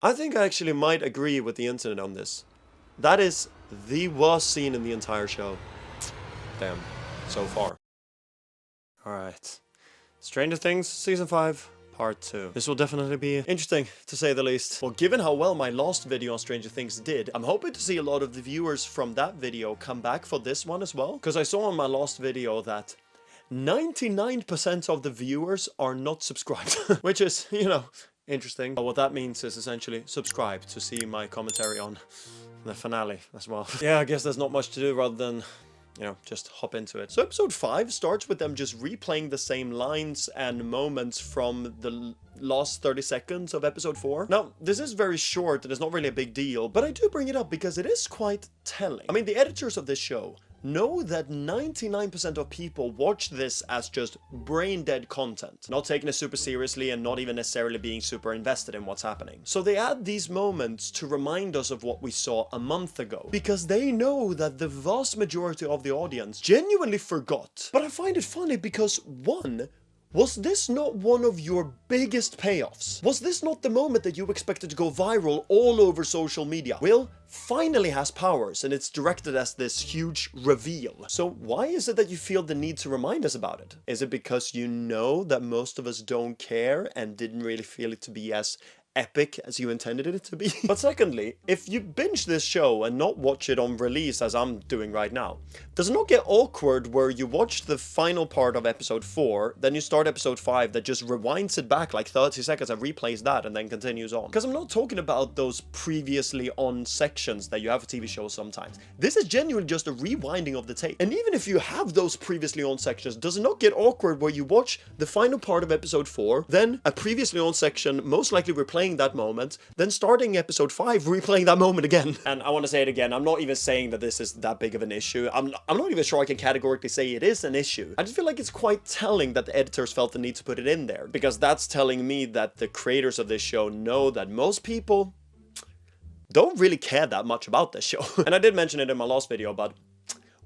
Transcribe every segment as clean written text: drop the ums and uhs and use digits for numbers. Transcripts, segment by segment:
I think I actually might agree with the internet on this. That is the worst scene in the entire show. Damn, so far. Alright. Stranger Things, Season 5, Part 2. This will definitely be interesting, to say the least. Well, given how well my last video on Stranger Things did, I'm hoping to see a lot of the viewers from that video come back for this one as well. Because I saw in my last video that 99% of the viewers are not subscribed. Which is, you know, interesting. But what that means is essentially subscribe to see my commentary on the finale as well. Yeah, I guess there's not much to do rather than, you know, just hop into it. So episode 5 starts with them just replaying the same lines and moments from the last 30 seconds of episode 4. Now, this is very short and it's not really a big deal, but I do bring it up because it is quite telling. I mean, the editors of this show know that 99% of people watch this as just brain-dead content, not taking it super seriously and not even necessarily being super invested in what's happening. So they add these moments to remind us of what we saw a month ago, because they know that the vast majority of the audience genuinely forgot. But I find it funny because, one, was this not one of your biggest payoffs? Was this not the moment that you expected to go viral all over social media? Will finally has powers and it's directed as this huge reveal. So why is it that you feel the need to remind us about it? Is it because you know that most of us don't care and didn't really feel it to be as epic as you intended it to be? But secondly, if you binge this show and not watch it on release as I'm doing right now, does it not get awkward where you watch the final part of episode 4, then you start episode 5 that just rewinds it back like 30 seconds and replays that and then continues on? Because I'm not talking about those previously on sections that you have for TV shows sometimes. This is genuinely just a rewinding of the tape. And even if you have those previously on sections, does it not get awkward where you watch the final part of episode 4, then a previously on section, most likely replaying that moment, then starting episode 5 replaying that moment again? And I want to say it again, I'm not even saying that this is that big of an issue. I'm not even sure I can categorically say it is an issue. I just feel like it's quite telling that the editors felt the need to put it in there, because that's telling me that the creators of this show know that most people don't really care that much about this show. And I did mention it in my last video, but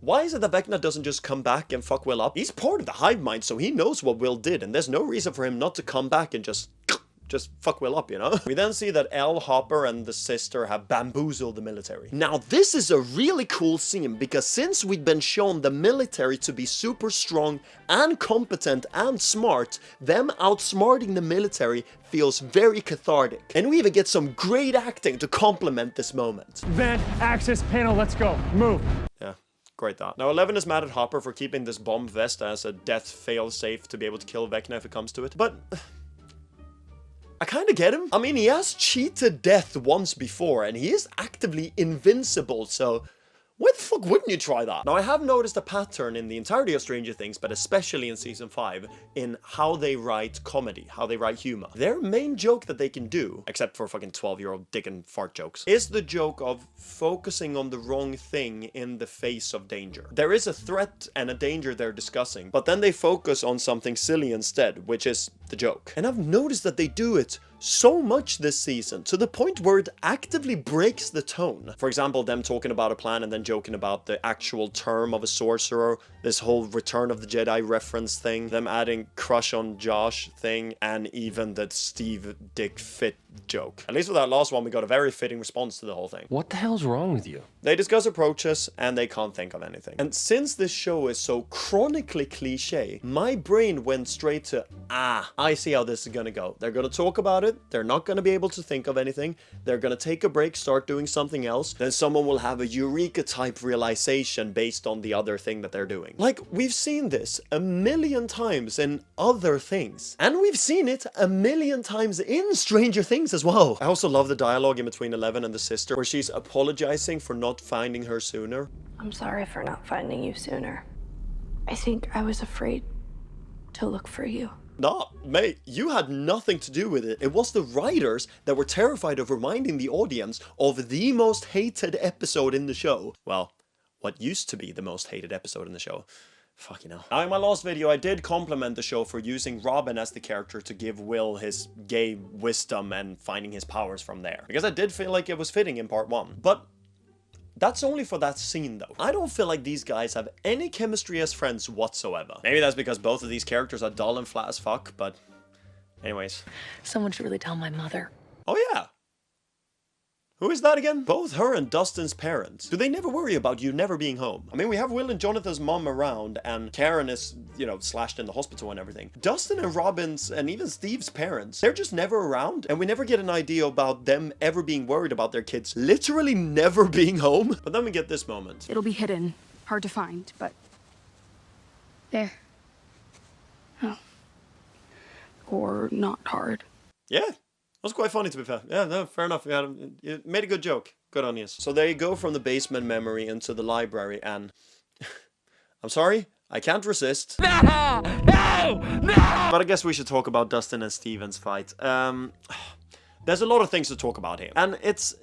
why is it that Vecna doesn't just come back and fuck Will up? He's part of the hive mind, so he knows what Will did, and there's no reason for him not to come back and just fuck Will up, you know? We then see that Elle, Hopper, and the sister have bamboozled the military. Now, this is a really cool scene, because since we've been shown the military to be super strong and competent and smart, them outsmarting the military feels very cathartic. And we even get some great acting to complement this moment. Vent, access panel, let's go. Move. Yeah. Great thought. Now 11 is mad at Hopper for keeping this bomb vest as a death fail-safe to be able to kill Vecna if it comes to it, but I kind of get him. I mean, he has cheated death once before, and he is actively invincible, so why the fuck wouldn't you try that? Now, I have noticed a pattern in the entirety of Stranger Things, but especially in Season 5, in how they write comedy, how they write humor. Their main joke that they can do, except for fucking 12-year-old dick and fart jokes, is the joke of focusing on the wrong thing in the face of danger. There is a threat and a danger they're discussing, but then they focus on something silly instead, which is the joke. And I've noticed that they do it so much this season, to the point where it actively breaks the tone. For example, them talking about a plan and then joking about the actual term of a sorcerer, this whole Return of the Jedi reference thing, them adding crush on Josh thing, and even that Steve Dick Fit joke. At least with that last one, we got a very fitting response to the whole thing. What the hell's wrong with you? They discuss approaches, and they can't think of anything. And since this show is so chronically cliche, my brain went straight to, I see how this is gonna go. They're gonna talk about it, they're not gonna be able to think of anything, they're gonna take a break, start doing something else, then someone will have a Eureka-type realization based on the other thing that they're doing. Like, we've seen this a million times in other things. And we've seen it a million times in Stranger Things as well. I also love the dialogue in between Eleven and the sister, where she's apologizing for not finding her sooner. I'm sorry for not finding you sooner. I think I was afraid to look for you. Nah, mate, you had nothing to do with it. It was the writers that were terrified of reminding the audience of the most hated episode in the show. Well, what used to be the most hated episode in the show. Fuck, you know. Now, in my last video, I did compliment the show for using Robin as the character to give Will his gay wisdom and finding his powers from there, because I did feel like it was fitting in part 1. But that's only for that scene, though. I don't feel like these guys have any chemistry as friends whatsoever. Maybe that's because both of these characters are dull and flat as fuck, but anyways. Someone should really tell my mother. Oh yeah. Who is that again? Both her and Dustin's parents. Do they never worry about you never being home? I mean, we have Will and Jonathan's mom around, and Karen is, you know, slashed in the hospital and everything. Dustin and Robin's, and even Steve's parents, they're just never around, and we never get an idea about them ever being worried about their kids literally never being home. But then we get this moment. It'll be hidden, hard to find, but there. Oh. Or not hard. Yeah. That was quite funny, to be fair. Yeah, no, fair enough. You made a good joke. Good on you. So there you go, from the basement memory into the library, and I'm sorry, I can't resist. No! No! No! But I guess we should talk about Dustin and Steven's fight. There's a lot of things to talk about here, and it's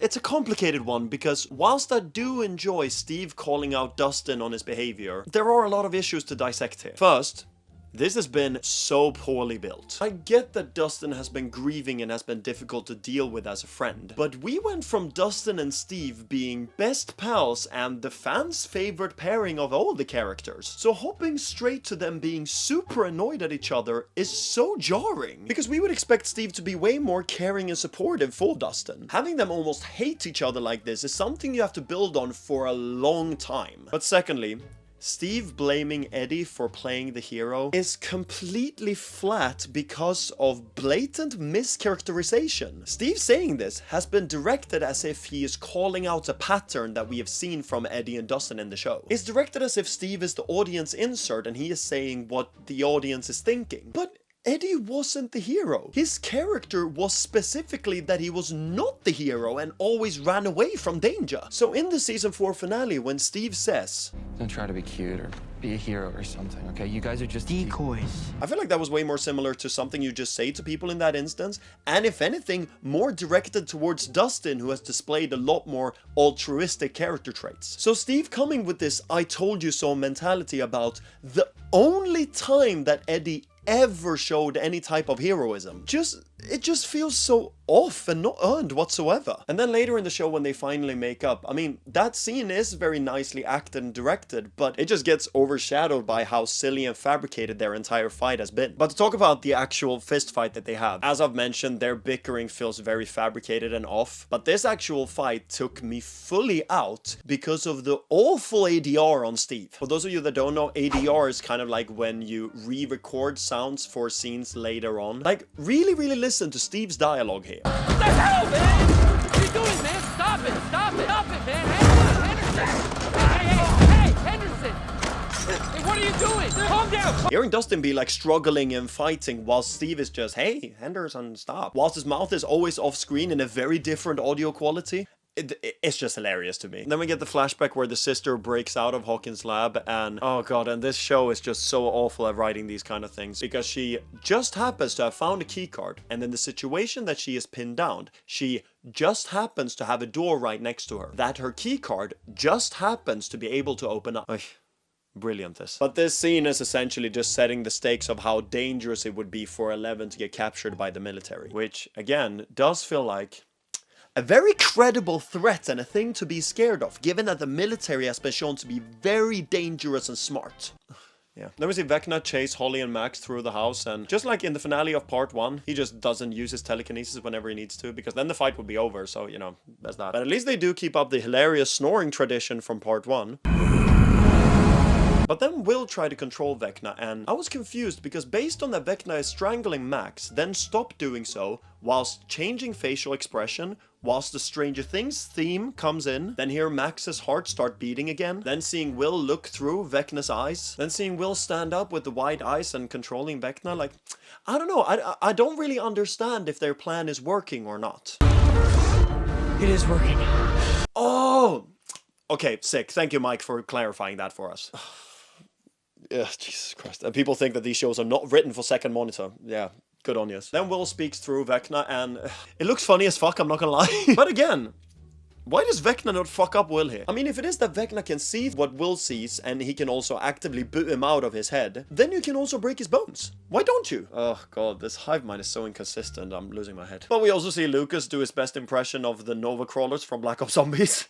a complicated one, because whilst I do enjoy Steve calling out Dustin on his behavior, there are a lot of issues to dissect here. First, this has been so poorly built. I get that Dustin has been grieving and has been difficult to deal with as a friend, but we went from Dustin and Steve being best pals and the fans' favorite pairing of all the characters. So hopping straight to them being super annoyed at each other is so jarring, because we would expect Steve to be way more caring and supportive for Dustin. Having them almost hate each other like this is something you have to build on for a long time. But secondly, Steve blaming Eddie for playing the hero is completely flat because of blatant mischaracterization. Steve saying this has been directed as if he is calling out a pattern that we have seen from Eddie and Dustin in the show. It's directed as if Steve is the audience insert and he is saying what the audience is thinking. But Eddie wasn't the hero. His character was specifically that he was not the hero and always ran away from danger. So in the season 4 finale, when Steve says, "Don't try to be cute or be a hero or something, okay? You guys are just decoys." I feel like that was way more similar to something you just say to people in that instance, and if anything, more directed towards Dustin, who has displayed a lot more altruistic character traits. So Steve coming with this "I told you so" mentality about the only time that Eddie ever showed any type of heroism, it just feels so off and not earned whatsoever. And then later in the show, when they finally make up, I mean, that scene is very nicely acted and directed, but it just gets overshadowed by how silly and fabricated their entire fight has been. But to talk about the actual fist fight that they have, as I've mentioned, their bickering feels very fabricated and off, but this actual fight took me fully out because of the awful ADR on Steve. For those of you that don't know, ADR is kind of like when you re-record sounds for scenes later on. Like, really listen to Steve's dialogue here. What the hell, man? What are you doing, man? Stop it! Stop it! Stop it, man! Henderson! Hey, what are you doing? Calm down! Hearing Dustin be like struggling and fighting while Steve is just, "Hey, Henderson, stop." Whilst his mouth is always off screen in a very different audio quality. It's just hilarious to me. Then we get the flashback where the sister breaks out of Hawkins' lab, and oh god, and this show is just so awful at writing these kind of things, because she just happens to have found a key card, and in the situation that she is pinned down, she just happens to have a door right next to her that her key card just happens to be able to open up. Brilliant this. But this scene is essentially just setting the stakes of how dangerous it would be for Eleven to get captured by the military, which again does feel like a very credible threat and a thing to be scared of, given that the military has been shown to be very dangerous and smart. Yeah. Then we see Vecna chase Holly and Max through the house, and just like in the finale of part 1, he just doesn't use his telekinesis whenever he needs to, because then the fight would be over, so, you know, that's that. But at least they do keep up the hilarious snoring tradition from part 1. But then Will tried to control Vecna, and I was confused because based on that Vecna is strangling Max, then stopped doing so, whilst changing facial expression, whilst the Stranger Things theme comes in, then hear Max's heart start beating again, then seeing Will look through Vecna's eyes, then seeing Will stand up with the wide eyes and controlling Vecna, like, I don't know, I don't really understand if their plan is working or not. It is working. Oh! Okay, sick. Thank you, Mike, for clarifying that for us. Yeah, Jesus Christ. And people think that these shows are not written for second monitor. Yeah, good on you. Then Will speaks through Vecna, and it looks funny as fuck, I'm not gonna lie. But again, Why does Vecna not fuck up Will here? I mean, if it is that Vecna can see what Will sees, and he can also actively boot him out of his head, then you can also break his bones. Why don't you? Oh god, this hive mind is so inconsistent, I'm losing my head. But we also see Lucas do his best impression of the Nova Crawlers from Black Ops Zombies.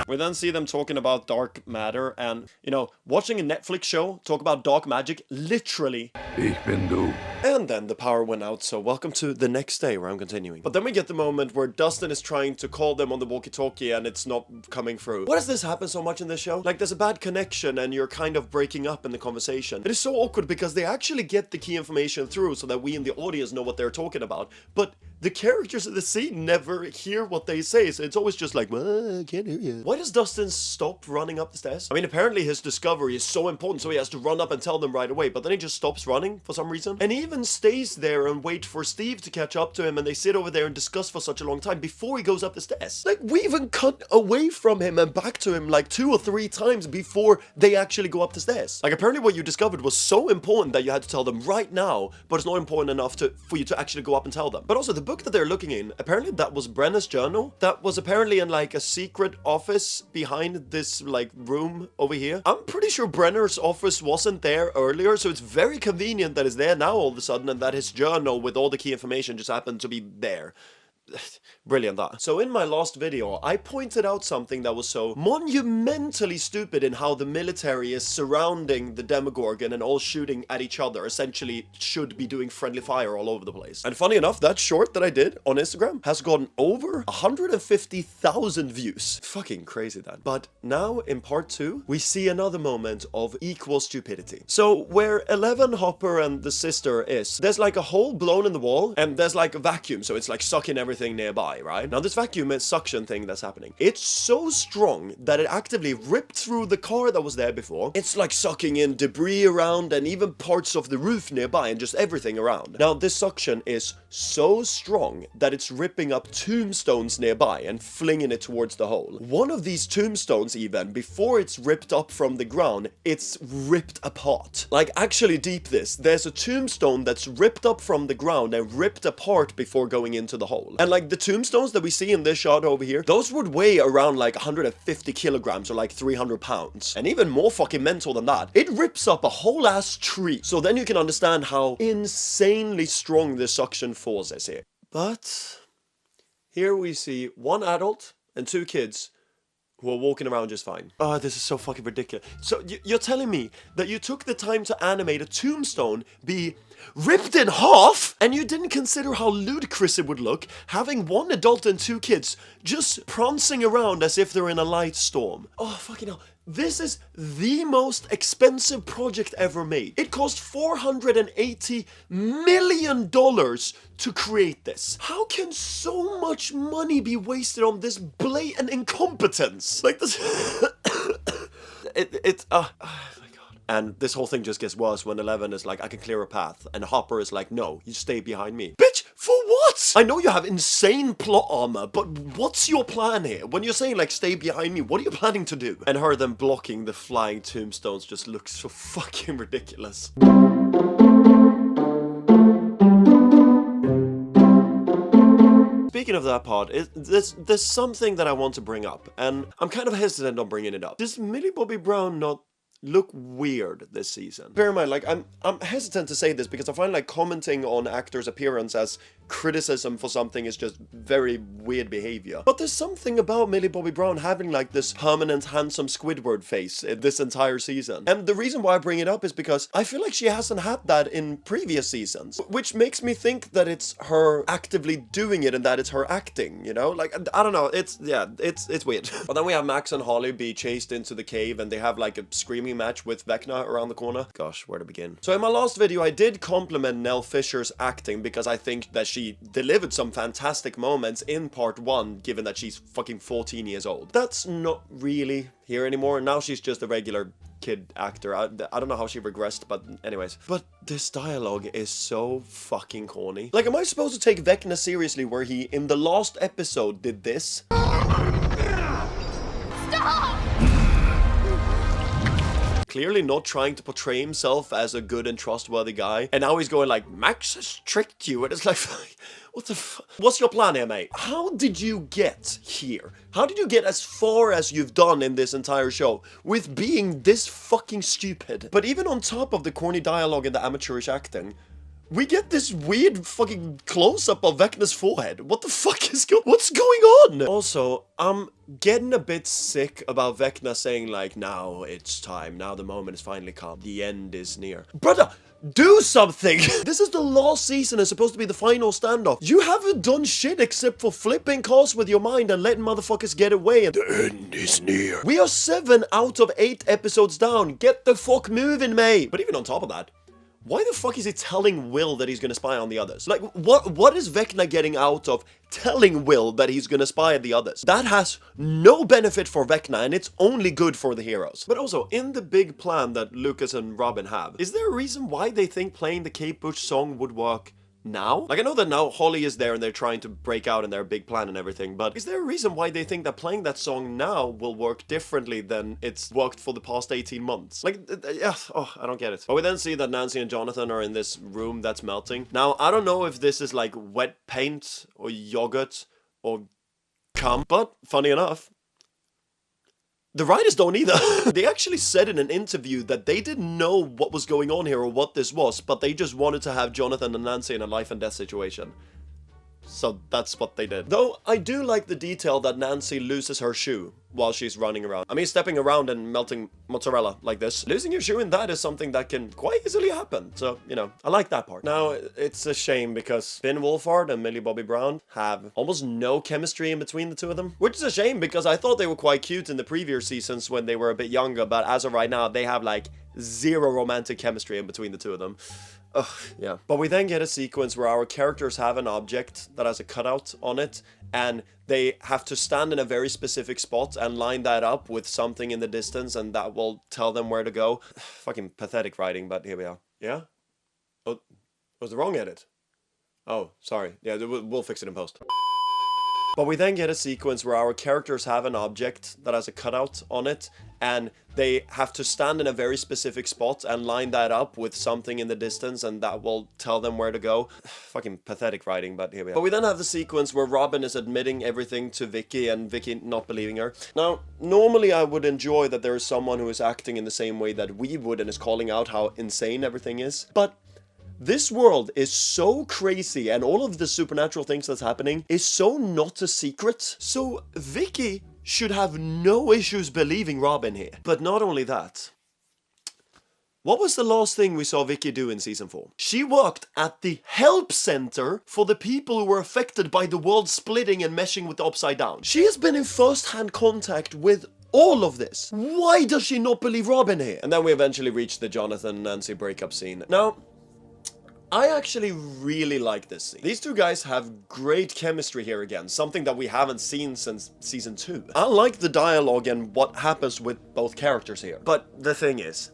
We then see them talking about dark matter and, you know, watching a Netflix show talk about dark magic, literally. Ich bin du. And then the power went out, so welcome to the next day where I'm continuing. But then we get the moment where Dustin is trying to call them on the walkie-talkie and it's not coming through. Why does this happen so much in this show? Like, there's a bad connection and you're kind of breaking up in the conversation. It is so awkward because they actually get the key information through so that we in the audience know what they're talking about. But the characters in the scene never hear what they say, so it's always just like, well, I can't hear you. Why does Dustin stop running up the stairs? I mean, apparently his discovery is so important, so he has to run up and tell them right away, but then he just stops running for some reason. And he even stays there and wait for Steve to catch up to him, and they sit over there and discuss for such a long time before he goes up the stairs. Like, we even cut away from him and back to him like 2 or 3 times before they actually go up the stairs. Like, apparently what you discovered was so important that you had to tell them right now, but it's not important enough for you to actually go up and tell them. But also, the book that they're looking in, apparently that was Brenners' journal. That was apparently in like a secret office behind this like room over here. I'm pretty sure Brenners' office wasn't there earlier, so it's very convenient that it's there now all of a sudden and that his journal with all the key information just happened to be there. Brilliant that. So in my last video, I pointed out something that was so monumentally stupid in how the military is surrounding the Demogorgon and all shooting at each other, essentially should be doing friendly fire all over the place. And funny enough, that short that I did on Instagram has gotten over 150,000 views. Fucking crazy that. But now in part 2, we see another moment of equal stupidity. So where 11, Hopper and the sister is, there's like a hole blown in the wall and there's like a vacuum, so it's like sucking everything nearby, right? Now this vacuum is suction thing that's happening. It's so strong that it actively ripped through the car that was there before. It's like sucking in debris around and even parts of the roof nearby and just everything around. Now this suction is so strong that it's ripping up tombstones nearby and flinging it towards the hole. One of these tombstones even, before it's ripped up from the ground, it's ripped apart. Like, actually deep this, there's a tombstone that's ripped up from the ground and ripped apart before going into the hole. And like the tombstones that we see in this shot over here, those would weigh around like 150 kilograms or like 300 pounds. And even more fucking mental than that, it rips up a whole ass tree. So then you can understand how insanely strong this suction force is here. But here we see 1 adult and 2 kids who are walking around just fine. Oh, this is so fucking ridiculous. So you're telling me that you took the time to animate a tombstone be ripped in half, and you didn't consider how ludicrous it would look having 1 adult and 2 kids just prancing around as if they're in a light storm. Oh, fucking hell. This is the most expensive project ever made. It cost $480 million to create this. How can so much money be wasted on this blatant incompetence? Like this... oh my god. And this whole thing just gets worse when 11 is like, I can clear a path. And Hopper is like, no, you stay behind me. Bitch, for what? I know you have insane plot armor, but what's your plan here? When you're saying like, stay behind me, what are you planning to do? And her then blocking the flying tombstones just looks so fucking ridiculous. Speaking of that part, there's something that I want to bring up, and I'm kind of hesitant on bringing it up. Does Millie Bobby Brown not look weird this season? Bear in mind, like, I'm hesitant to say this because I find like commenting on actors' appearance as criticism for something is just very weird behavior. But there's something about Millie Bobby Brown having like this permanent handsome Squidward face this entire season. And the reason why I bring it up is because I feel like she hasn't had that in previous seasons, which makes me think that it's her actively doing it and that it's her acting, you know? Like, I don't know, it's weird. But then we have Max and Holly be chased into the cave and they have like a screaming match with Vecna around the corner. Gosh, where to begin? So in my last video, I did compliment Nell Fisher's acting because I think that she delivered some fantastic moments in part 1, given that she's fucking 14 years old. That's not really here anymore. Now she's just a regular kid actor. I don't know how she regressed, but anyways. But this dialogue is so fucking corny. Like, am I supposed to take Vecna seriously where he, in the last episode, did this? Clearly not trying to portray himself as a good and trustworthy guy, and now he's going like, Max has tricked you, and it's like, What the What's your plan here, mate? How did you get here? How did you get as far as you've done in this entire show with being this fucking stupid? But even on top of the corny dialogue and the amateurish acting, we get this weird fucking close-up of Vecna's forehead. What the fuck is what's going on? Also, I'm getting a bit sick about Vecna saying like, now it's time, now the moment is finally come, the end is near. Brother, do something! This is the last season, it's supposed to be the final standoff. You haven't done shit except for flipping cars with your mind and letting motherfuckers get away, and the end is near. We are 7 out of 8 episodes down. Get the fuck moving, mate! But even on top of that, why the fuck is he telling Will that he's gonna spy on the others? Like, what is Vecna getting out of telling Will that he's gonna spy on the others? That has no benefit for Vecna, and it's only good for the heroes. But also, in the big plan that Lucas and Robin have, is there a reason why they think playing the Kate Bush song would work now? Like, I know that now Holly is there and they're trying to break out in their big plan and everything, but is there a reason why they think that playing that song now will work differently than it's worked for the past 18 months? Like, yeah, oh, I don't get it. But we then see that Nancy and Jonathan are in this room that's melting. Now, I don't know if this is like wet paint or yogurt or cum, but funny enough, the writers don't either. They actually said in an interview that they didn't know what was going on here or what this was, but they just wanted to have Jonathan and Nancy in a life and death situation. So that's what they did. Though, I do like the detail that Nancy loses her shoe while she's running around. I mean, stepping around and melting mozzarella like this. Losing your shoe in that is something that can quite easily happen. So, you know, I like that part. Now, it's a shame because Finn Wolfhard and Millie Bobby Browns have almost no chemistry in between the two of them. Which is a shame because I thought they were quite cute in the previous seasons when they were a bit younger, but as of right now, they have like zero romantic chemistry in between the two of them. Ugh, yeah. But we then get a sequence where our characters have an object that has a cutout on it, and they have to stand in a very specific spot and line that up with something in the distance, and that will tell them where to go. Fucking pathetic writing, but here we are. Yeah? Oh, it was the wrong edit. Oh, sorry. Yeah, we'll fix it in post. But we then get a sequence where our characters have an object that has a cutout on it, and they have to stand in a very specific spot and line that up with something in the distance, and that will tell them where to go. Fucking pathetic writing, but here we are. But we then have the sequence where Robin is admitting everything to Vickie, and Vickie not believing her. Now, normally I would enjoy that there is someone who is acting in the same way that we would and is calling out how insane everything is, but this world is so crazy, and all of the supernatural things that's happening is so not a secret. So Vickie should have no issues believing Robin here. But not only that. What was the last thing we saw Vickie do in season 4? She worked at the help center for the people who were affected by the world splitting and meshing with the Upside Down. She has been in first-hand contact with all of this. Why does she not believe Robin here? And then we eventually reach the Jonathan and Nancy breakup scene. Now, I actually really like this scene. These two guys have great chemistry here again, something that we haven't seen since season 2. I like the dialogue and what happens with both characters here. But the thing is,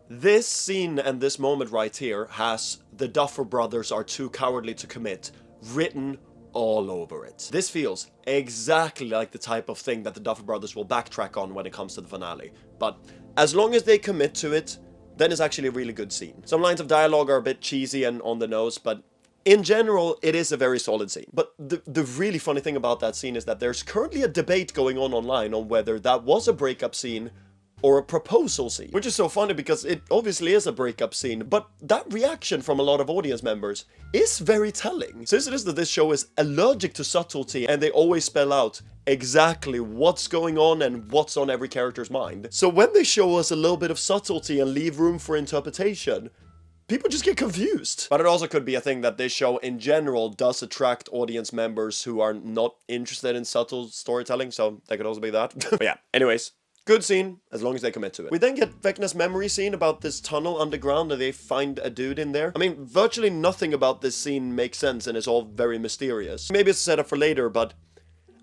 this scene and this moment right here has the Duffer brothers are too cowardly to commit written all over it. This feels exactly like the type of thing that the Duffer brothers will backtrack on when it comes to the finale. But as long as they commit to it, then it's actually a really good scene. Some lines of dialogue are a bit cheesy and on the nose, but in general, it is a very solid scene. But the really funny thing about that scene is that there's currently a debate going on online on whether that was a breakup scene or a proposal scene. Which is so funny because it obviously is a breakup scene, but that reaction from a lot of audience members is very telling. Since it is that this show is allergic to subtlety and they always spell out exactly what's going on and what's on every character's mind. So when they show us a little bit of subtlety and leave room for interpretation, people just get confused. But it also could be a thing that this show in general does attract audience members who are not interested in subtle storytelling, so that could also be that. But yeah, anyways. Good scene, as long as they commit to it. We then get Vecna's memory scene about this tunnel underground and they find a dude in there. I mean, virtually nothing about this scene makes sense and it's all very mysterious. Maybe it's a setup for later, but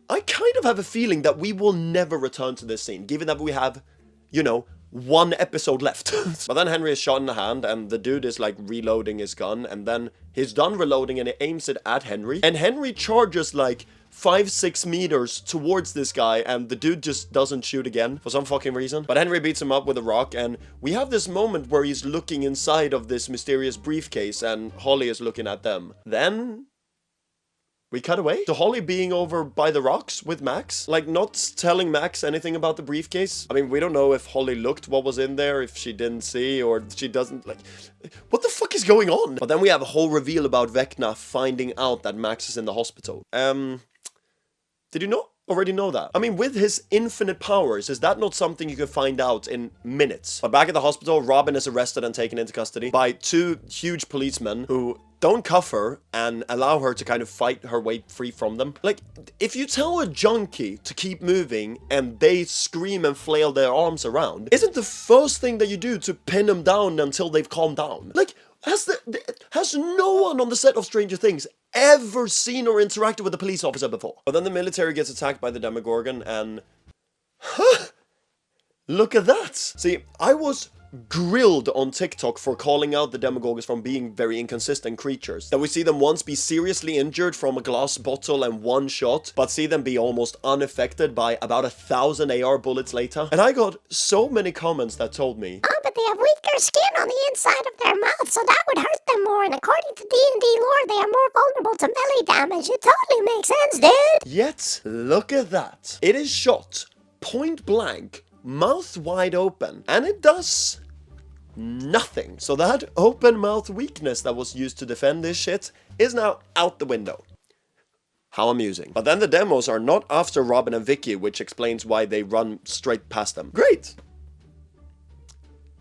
I kind of have a feeling that we will never return to this scene, given that we have, you know, 1 episode left. But then Henry is shot in the hand and the dude is like reloading his gun and then he's done reloading and he aims it at Henry. And Henry charges like 5-6 meters towards this guy and the dude just doesn't shoot again for some fucking reason. But Henry beats him up with a rock and we have this moment where he's looking inside of this mysterious briefcase and Holly is looking at them. Then we cut away to Holly being over by the rocks with Max. Like, not telling Max anything about the briefcase. I mean, we don't know if Holly looked what was in there, if she didn't see, or she doesn't, like... What the fuck is going on? But then we have a whole reveal about Vecna finding out that Max is in the hospital. Did you not already know that? I mean, with his infinite powers, is that not something you can find out in minutes? But back at the hospital, Robin is arrested and taken into custody by 2 huge policemen who don't cuff her and allow her to kind of fight her way free from them. Like, if you tell a junkie to keep moving and they scream and flail their arms around, isn't the first thing that you do to pin them down until they've calmed down? Like, has no one on the set of Stranger Things ever seen or interacted with a police officer before? But then the military gets attacked by the Demogorgon and... Huh! Look at that! See, I was grilled on TikTok for calling out the Demogorgons from being very inconsistent creatures. That we see them once be seriously injured from a glass bottle and 1 shot, but see them be almost unaffected by about 1,000 AR bullets later. And I got so many comments that told me, oh, but they have weaker skin on the inside of their mouth, so that would hurt them more, and according to D&D lore, they are more vulnerable to melee damage. It totally makes sense, dude! Yet, look at that. It is shot point blank, mouth wide open, and it does nothing. So that open mouth weakness that was used to defend this shit is now out the window. How amusing. But then the demos are not after Robin and Vickie, which explains why they run straight past them. Great!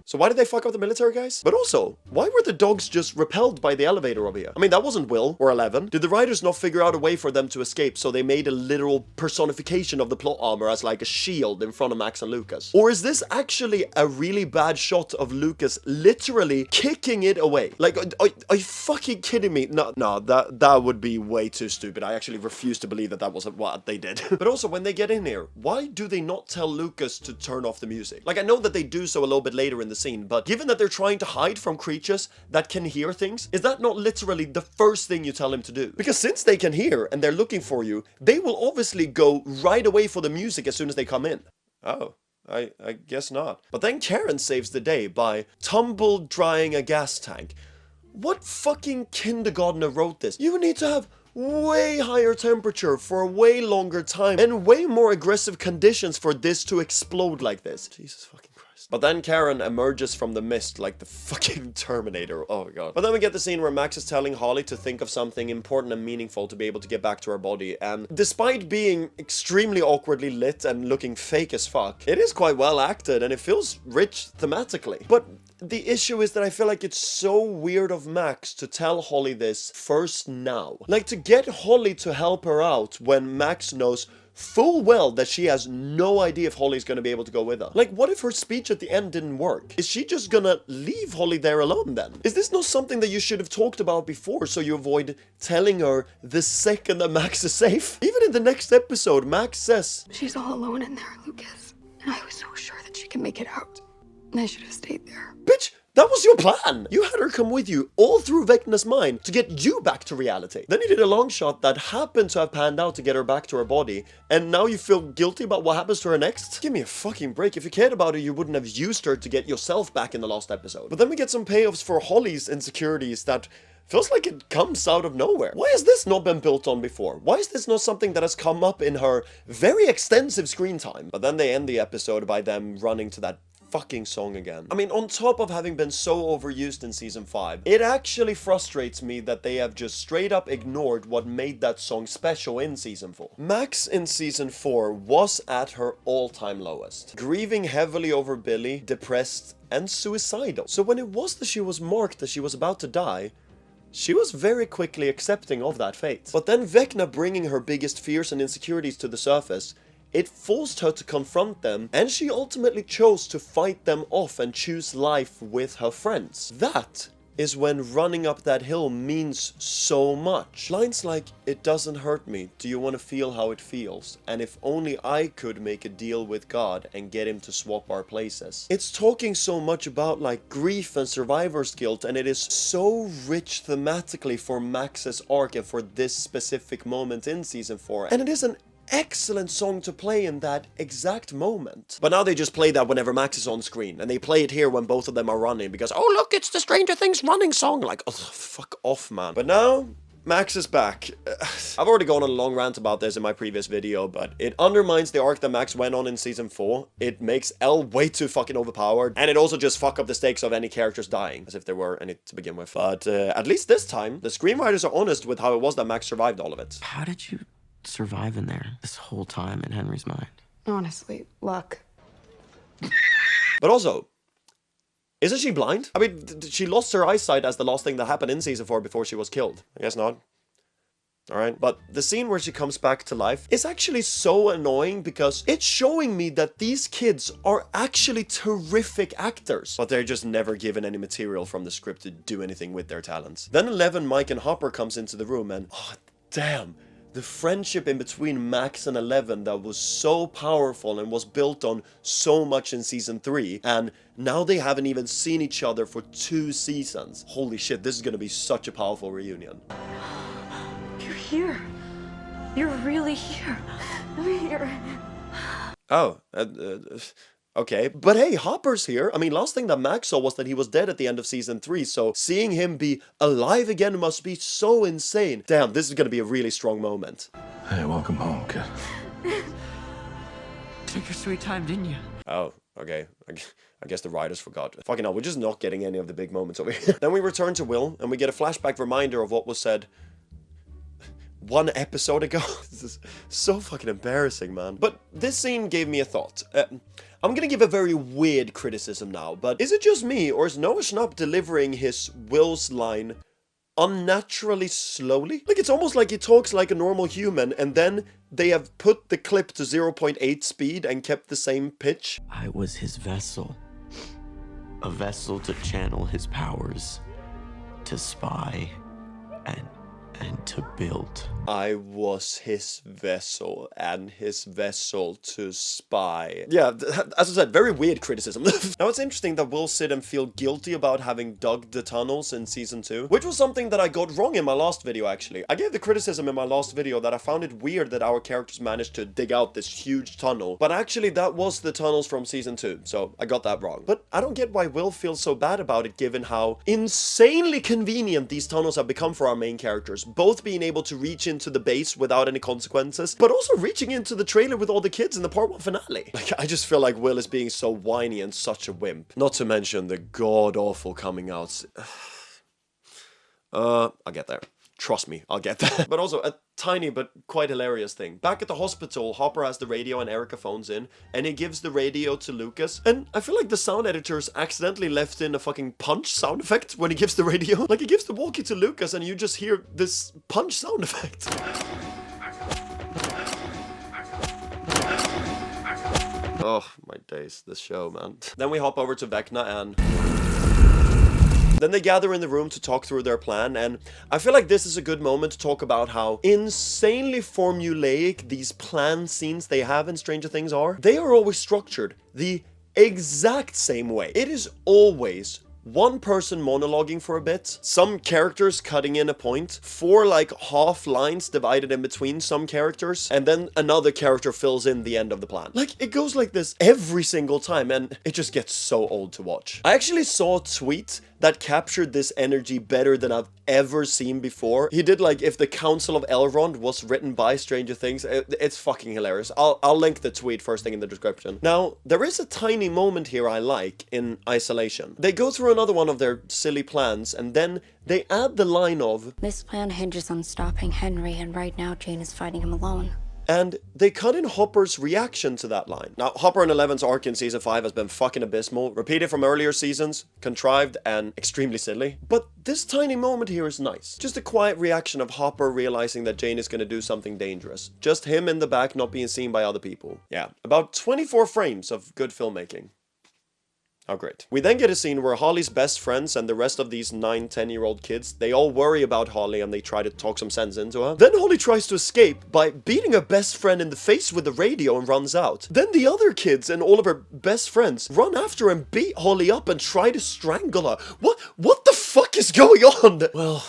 So why did they fuck up the military guys? But also, why were the dogs just repelled by the elevator over here? I mean, that wasn't Will or 11. Did the writers not figure out a way for them to escape, so they made a literal personification of the plot armor as like a shield in front of Max and Lucas? Or is this actually a really bad shot of Lucas literally kicking it away? Like, are you fucking kidding me? No, that would be way too stupid. I actually refuse to believe that was what they did. But also, when they get in here, why do they not tell Lucas to turn off the music? Like, I know that they do so a little bit later in the scene, but given that they're trying to hide from creatures that can hear things, is that not literally the first thing you tell him to do? Because since they can hear and they're looking for you, they will obviously go right away for the music as soon as they come in. Oh, I guess not. But then Karen saves the day by tumble drying a gas tank. What fucking kindergartner wrote this? You need to have way higher temperature for a way longer time and way more aggressive conditions for this to explode like this. Jesus fucking Christ. But then Karen emerges from the mist like the fucking Terminator. Oh my god. But then we get the scene where Max is telling Holly to think of something important and meaningful to be able to get back to her body. And despite being extremely awkwardly lit and looking fake as fuck, it is quite well acted and it feels rich thematically. But the issue is that I feel like it's so weird of Max to tell Holly this first now. Like, to get Holly to help her out when Max knows full well that she has no idea if Holly's gonna be able to go with her. Like, what if her speech at the end didn't work? Is she just gonna leave Holly there alone then? Is this not something that you should have talked about before so you avoid telling her the second that Max is safe? Even in the next episode, Max says, She's all alone in there, Lucas. And I was so sure that she can make it out. And I should have stayed there. bitch, that was your plan! You had her come with you all through Vecna's mind to get you back to reality. Then you did a long shot that happened to have panned out to get her back to her body, and now you feel guilty about what happens to her next? Give me a fucking break. If you cared about her, you wouldn't have used her to get yourself back in the last episode. But then we get some payoffs for Holly's insecurities that feels like it comes out of nowhere. Why has this not been built on before? Why is this not something that has come up in her very extensive screen time? But then they end the episode by them running to that fucking song again. I mean, on top of having been so overused in season 5, it actually frustrates me that they have just straight up ignored what made that song special in season 4. Max in season 4 was at her all-time lowest, grieving heavily over Billy, depressed, and suicidal. So when it was that she was marked that she was about to die, she was very quickly accepting of that fate. But then Vecna bringing her biggest fears and insecurities to the surface, it forced her to confront them, and she ultimately chose to fight them off and choose life with her friends. That is when running up that hill means so much. Lines like, "It doesn't hurt me, do you want to feel how it feels? And if only I could make a deal with God and get him to swap our places." It's talking so much about like grief and survivor's guilt, and it is so rich thematically for Max's arc and for this specific moment in season 4. And it is an excellent song to play in that exact moment. But now they just play that whenever Max is on screen, and they play it here when both of them are running because, oh look, it's the Stranger Things running song. Like, oh, fuck off, man. But now Max is back. I've already gone on a long rant about this in my previous video, but it undermines the arc that Max went on in season 4. It makes Elle way too fucking overpowered, and it also just fuck up the stakes of any characters dying, as if there were any to begin with. But at least this time, the screenwriters are honest with how it was that Max survived all of it. How did you survive in there this whole time in Henry's mind? Honestly, luck. But also, isn't she blind? I mean, she lost her eyesight as the last thing that happened in season 4 before she was killed. I guess not. Alright, but the scene where she comes back to life is actually so annoying because it's showing me that these kids are actually terrific actors, but they're just never given any material from the script to do anything with their talents. Then 11, Mike and Hopper comes into the room and, oh damn, the friendship in between Max and 11 that was so powerful and was built on so much in season 3, and now they haven't even seen each other for 2 seasons. Holy shit, this is gonna be such a powerful reunion. You're here. You're really here. I'm here. Oh, okay. But hey, Hopper's here. I mean, last thing that Max saw was that he was dead at the end of season 3, so seeing him be alive again must be so insane. Damn, this is gonna be a really strong moment. Hey, welcome home, kid. Took your sweet time, didn't you? Oh, okay. I guess the writers forgot. Fucking hell, we're just not getting any of the big moments over here. Then we return to Will, and we get a flashback reminder of what was said 1 episode ago. This is so fucking embarrassing, man. But this scene gave me a thought. I'm gonna give a very weird criticism now, but is it just me, or is Noah Schnapp delivering his Will's line unnaturally slowly? Like, it's almost like he talks like a normal human, and then they have put the clip to 0.8 speed and kept the same pitch. I was his vessel. A vessel to channel his powers, to spy, and to build. I was his vessel, and his vessel to spy. Yeah, as I said, very weird criticism. Now, it's interesting that Will sit and feel guilty about having dug the tunnels in season 2, which was something that I got wrong in my last video, actually. I gave the criticism in my last video that I found it weird that our characters managed to dig out this huge tunnel, but actually that was the tunnels from season 2, so I got that wrong. But I don't get why Will feels so bad about it, given how insanely convenient these tunnels have become for our main characters, both being able to reach into the base without any consequences, but also reaching into the trailer with all the kids in the part 1 finale. Like, I just feel like Will is being so whiny and such a wimp. Not to mention the god-awful coming outs. I'll get there. Trust me, I'll get there. But also, a tiny but quite hilarious thing. Back at the hospital, Hopper has the radio and Erica phones in, and he gives the radio to Lucas, and I feel like the sound editors accidentally left in a fucking punch sound effect when he gives the radio. Like, he gives the walkie to Lucas, and you just hear this punch sound effect. Oh, my days, this show, man. Then we hop over to Vecna and... Then they gather in the room to talk through their plan, and I feel like this is a good moment to talk about how insanely formulaic these plan scenes they have in Stranger Things are. They are always structured the exact same way. It is always one person monologuing for a bit, some characters cutting in a point, 4 like half lines divided in between some characters, and then another character fills in the end of the plan. Like, it goes like this every single time, and it just gets so old to watch. I actually saw a tweet that captured this energy better than I've ever seen before. He did like, if the Council of Elrond was written by Stranger Things. It's fucking hilarious. I'll link the tweet first thing in the description. Now, there is a tiny moment here I like in Isolation. They go through another one of their silly plans, and then they add the line of, "This plan hinges on stopping Henry, and right now Jane is fighting him alone." and they cut in Hopper's reaction to that line. Now, Hopper and 11's arc in season 5 has been fucking abysmal, repeated from earlier seasons, contrived, and extremely silly. But this tiny moment here is nice. Just a quiet reaction of Hopper realizing that Jane is gonna do something dangerous. Just him in the back not being seen by other people. Yeah, about 24 frames of good filmmaking. Oh, great. We then get a scene where Holly's best friends and the rest of these 9-10-year-old kids, they all worry about Holly and they try to talk some sense into her. Then Holly tries to escape by beating her best friend in the face with the radio and runs out. Then the other kids and all of her best friends run after her and beat Holly up and try to strangle her. What the fuck is going on? Well,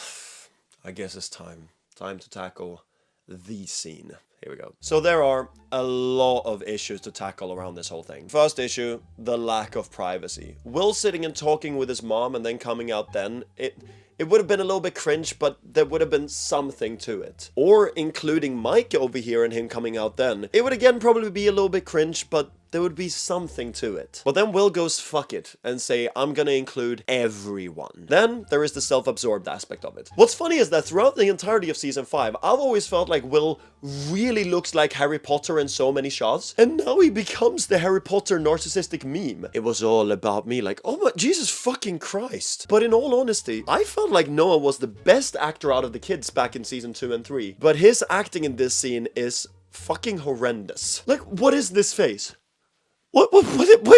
I guess it's time to tackle the scene. Here we go. So there are a lot of issues to tackle around this whole thing. First issue, the lack of privacy. Will sitting and talking with his mom and then coming out then, it would have been a little bit cringe, but there would have been something to it. Or including Mike over here and him coming out then. It would again probably be a little bit cringe, but there would be something to it. But then Will goes fuck it and say, I'm gonna include everyone. Then there is the self-absorbed aspect of it. What's funny is that throughout the entirety of season 5, I've always felt like Will really looks like Harry Potter in so many shots. And now he becomes the Harry Potter narcissistic meme. It was all about me, like, oh my, Jesus fucking Christ. But in all honesty, I felt like Noah was the best actor out of the kids back in season 2 and 3. But his acting in this scene is fucking horrendous. Like, what is this face? What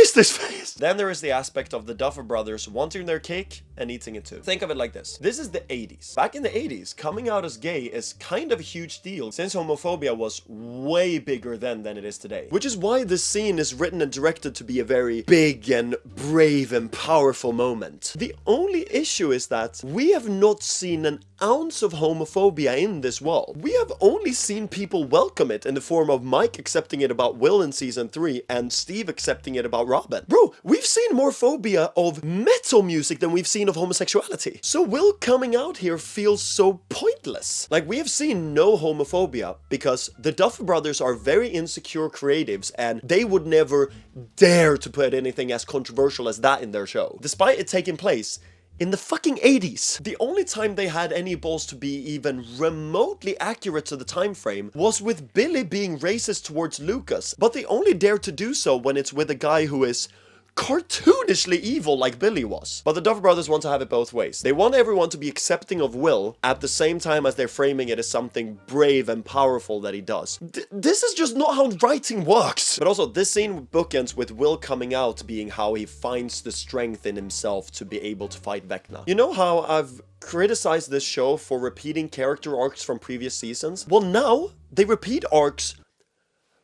is this face? Then there is the aspect of the Duffer brothers wanting their cake and eating it too. Think of it like this. This is the 80s. Back in the 80s, coming out as gay is kind of a huge deal since homophobia was way bigger then than it is today. Which is why this scene is written and directed to be a very big and brave and powerful moment. The only issue is that we have not seen an ounce of homophobia in this world. We have only seen people welcome it in the form of Mike accepting it about Will in season 3 and Steve accepting it about Robin. Bro, we've seen more phobia of metal music than we've seen of homosexuality. So Will coming out here feels so pointless. Like, we have seen no homophobia because the Duffer brothers are very insecure creatives and they would never dare to put anything as controversial as that in their show. Despite it taking place in the fucking 80s. The only time they had any balls to be even remotely accurate to the time frame was with Billy being racist towards Lucas, but they only dare to do so when it's with a guy who is cartoonishly evil like Billy was. But the Duffer brothers want to have it both ways. They want everyone to be accepting of Will at the same time as they're framing it as something brave and powerful that he does. This is just not how writing works. But also, this scene bookends with Will coming out being how he finds the strength in himself to be able to fight Vecna. You know how I've criticized this show for repeating character arcs from previous seasons? Well, now they repeat arcs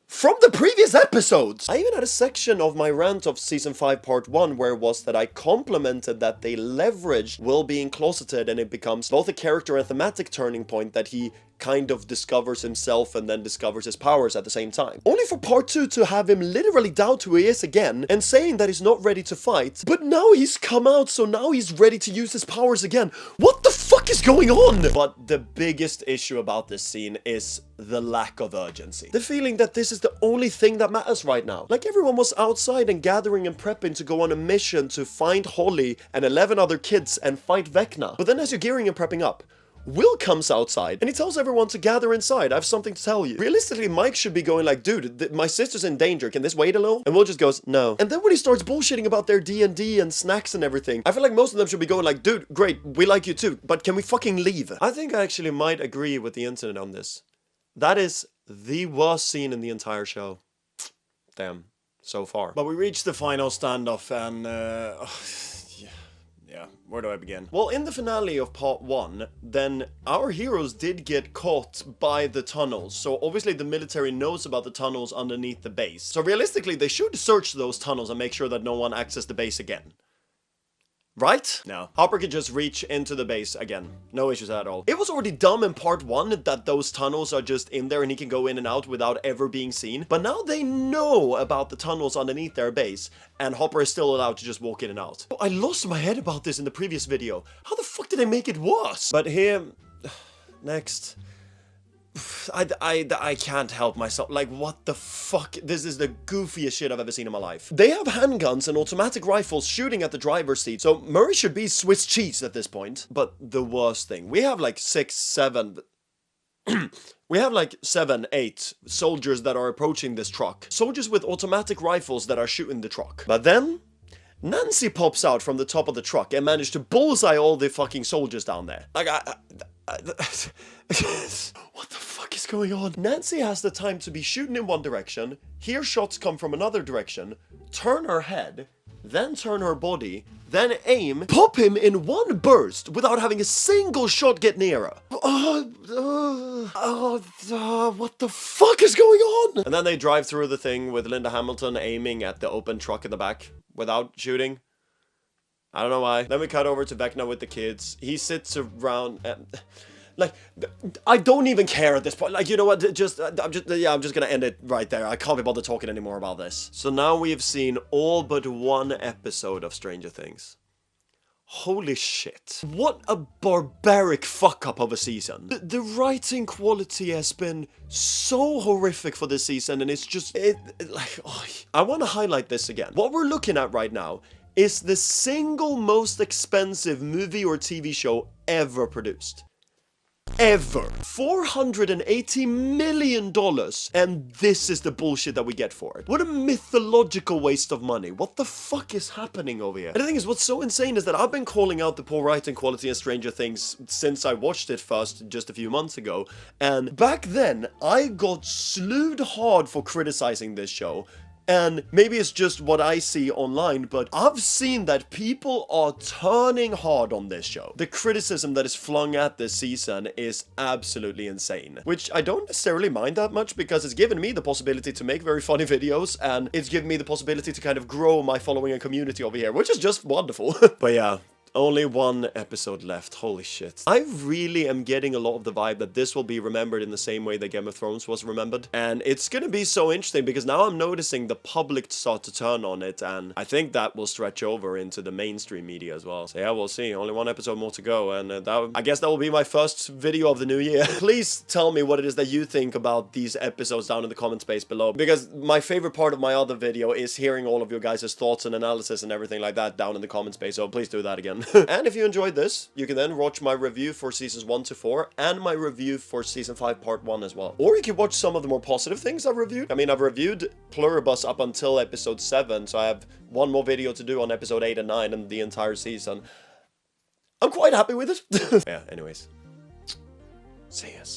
from the previous episodes! I even had a section of my rant of season 5 part 1 where it was that I complimented that they leveraged Will being closeted and it becomes both a character and thematic turning point that he kind of discovers himself and then discovers his powers at the same time. Only for part 2 to have him literally doubt who he is again and saying that he's not ready to fight, but now he's come out so now he's ready to use his powers again. What the fuck is going on? But the biggest issue about this scene is the lack of urgency. The feeling that this is the only thing that matters right now. Like, everyone was outside and gathering and prepping to go on a mission to find Holly and 11 other kids and fight Vecna. But then as you're gearing and prepping up, Will comes outside and he tells everyone to gather inside. I have something to tell you. Realistically, Mike should be going like, dude, my sister's in danger. Can this wait a little? And Will just goes, no. And then when he starts bullshitting about their D&D and snacks and everything, I feel like most of them should be going like, dude, great, we like you too, but can we fucking leave? I think I actually might agree with the internet on this. That is the worst scene in the entire show. Damn. So far. But we reached the final standoff and, yeah, where do I begin? Well, in the finale of part 1, then our heroes did get caught by the tunnels. So obviously the military knows about the tunnels underneath the base. So realistically, they should search those tunnels and make sure that no one accesses the base again. Right? No. Hopper could just reach into the base again. No issues at all. It was already dumb in part 1 that those tunnels are just in there and he can go in and out without ever being seen. But now they know about the tunnels underneath their base and Hopper is still allowed to just walk in and out. I lost my head about this in the previous video. How the fuck did they make it worse? But here... Next... I can't help myself. Like, what the fuck? This is the goofiest shit I've ever seen in my life. They have handguns and automatic rifles shooting at the driver's seat, so Murray should be Swiss cheese at this point. But the worst thing, we have like 6, 7... we have like 7, 8 soldiers that are approaching this truck. Soldiers with automatic rifles that are shooting the truck. But then... Nancy pops out from the top of the truck and managed to bullseye all the fucking soldiers down there. Like, what the fuck is going on? Nancy has the time to be shooting in one direction, hear shots come from another direction, turn her head, then turn her body, then aim, pop him in one burst without having a single shot get near her. What the fuck is going on? And then they drive through the thing with Linda Hamilton aiming at the open truck in the back without shooting. I don't know why. Then we cut over to Vecna with the kids. He sits around and... Like, I don't even care at this point. Like, you know what? I'm just gonna end it right there. I can't be bothered talking anymore about this. So now we have seen all but one episode of Stranger Things. Holy shit. What a barbaric fuck-up of a season. The writing quality has been so horrific for this season, and it's just... I want to highlight this again. What we're looking at right now is the single most expensive movie or TV show ever produced. Ever. $480 million, and this is the bullshit that we get for it. What a mythological waste of money. What the fuck is happening over here? And the thing is, what's so insane is that I've been calling out the poor writing quality in Stranger Things since I watched it first just a few months ago, and back then, I got slewed hard for criticizing this show. And maybe it's just what I see online, but I've seen that people are turning hard on this show. The criticism that is flung at this season is absolutely insane, which I don't necessarily mind that much because it's given me the possibility to make very funny videos, and it's given me the possibility to kind of grow my following and community over here, which is just wonderful. But yeah. Only one episode left. Holy shit. I really am getting a lot of the vibe that this will be remembered in the same way that Game of Thrones was remembered. And it's gonna be so interesting because now I'm noticing the public start to turn on it, and I think that will stretch over into the mainstream media as well. So yeah, we'll see. Only one episode more to go, and I guess that will be my first video of the new year. Please tell me what it is that you think about these episodes down in the comment space below, because my favorite part of my other video is hearing all of your guys' thoughts and analysis and everything like that down in the comment space, so please do that again. And if you enjoyed this, you can then watch my review for seasons 1 to 4 and my review for season 5 part 1 as well. Or you can watch some of the more positive things I've reviewed. I mean, I've reviewed Pluribus up until episode 7, so I have one more video to do on episode 8 and 9 and the entire season. I'm quite happy with it. Yeah, anyways. See yas.